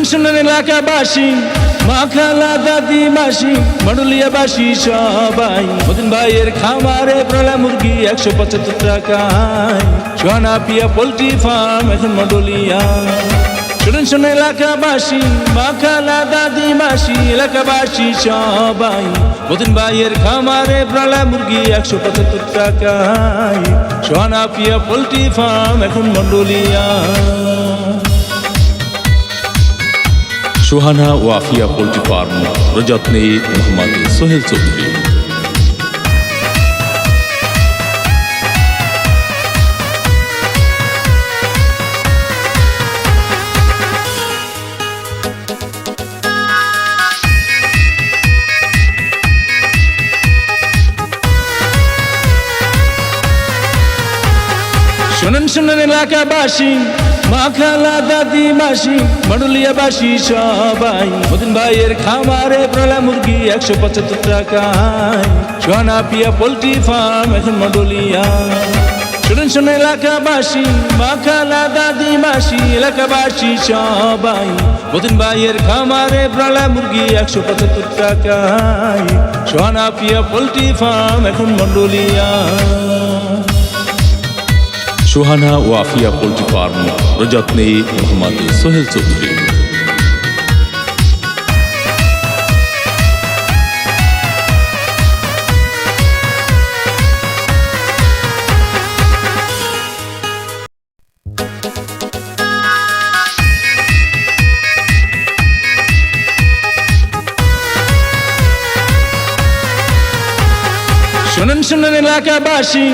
শুনেন এলাকাবাসী, মা খালা দাদি মাসি মডুলিয়াবাসী সবাই, মতিন ভাইয়ের খামারে ব্রয়লার মুরগি 175 টাকায়। সোহানা পিয়া পোল্ট্রি ফার্ম এখন মডুলিয়া। শুনেন এলাকাবাসী, মা খালা দাদি মাসি এলাকাবাসী সবাই, মতিন ভাইয়ের খামারে ব্রয়লার মুরগি 175 টাকায়। সোহানা পিয়া পোল্ট্রি ফার্ম এখন মডুলিয়া। সোহানা ও আফিয়া পোল্ট্রি ফার্ম প্রযত্নে মোহাম্মদ সোহেল চৌধুরী। শুনেন এলাকাবাসী, মা খালা দাদি মাসি মডুলিয়াবাসী সবাই, মতিন ভাইয়ের খামারে ব্রয়লার মুরগি 175 টাকায়। সোহানা পিয়া পোল্ট্রি ফার্ম এখন মডুলিয়া। শুনেন এলাকাবাসী, মা খালা দাদি মাসি এলাকাবাসী সবাই, মতিন ভাইয়ের খামারে ব্রয়লার মুরগি 175 টাকায়। সোহানা পিয়া পোল্ট্রি ফার্ম এখন মডুলিয়া। সোহানা ও আফিয়া পোল্ট্রি ফার্ম প্রযত্নে মোহাম্মদ সোহেল চৌধুরী। শুনেন এলাকাবাসী,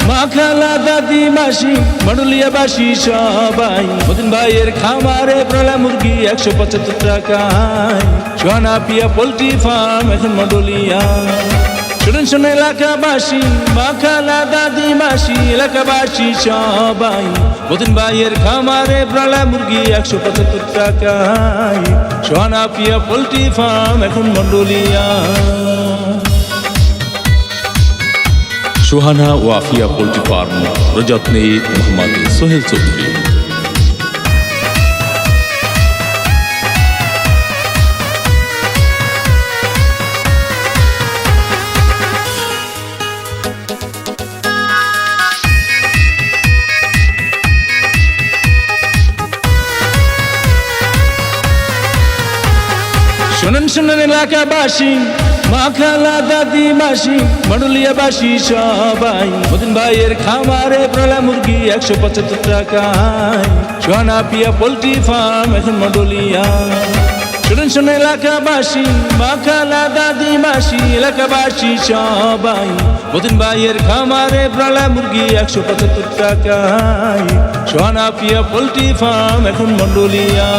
মা খালা দাদি মাসি মডুলিয়াবাসী সবাই, মতিন ভাইয়ের খামারে ব্রয়লার মুরগি 175 টাকায়। সোহানা পিয়া পোল্ট্রি ফার্ম এখন মডুলিয়া। শুনেন এলাকাবাসী, মা খালা দাদি মাসি এলাকাবাসী সবাই, মতিন ভাইয়ের খামারে ব্রয়লার মুরগি 175 টাকায়। সোহানা পিয়া পোল্ট্রি ফার্ম এখন মডুলিয়া। সোহানা ও আফিয়া পোল্ট্রি ফার্ম প্রযত্নে মোহাম্মদ সোহেল চৌধুরী। শুনেন এলাকাবাসী, মা খালা দাদি মাসি মডুলিয়াবাসী সবাই, মতিন ভাইয়ের খামারে ব্রয়লার মুরগি 175 টাকায়। সোহানা পিয়া পোল্ট্রি ফার্ম এখন মডুলিয়া। শুনেন এলাকাবাসী, মা খালা দাদি মাসি এলাকাবাসী সবাই, মতিন ভাইয়ের খামারে ব্রয়লার মুরগি 175 টাকায়। সোহানা পিয়া পোল্ট্রি ফার্ম এখন মডুলিয়া।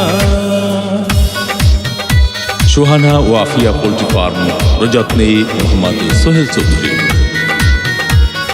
সোহানা ও আফিয়া পোল্ট্রি ফার্ম প্রযত্নে মোহাম্মদ সোহেল চৌধুরী।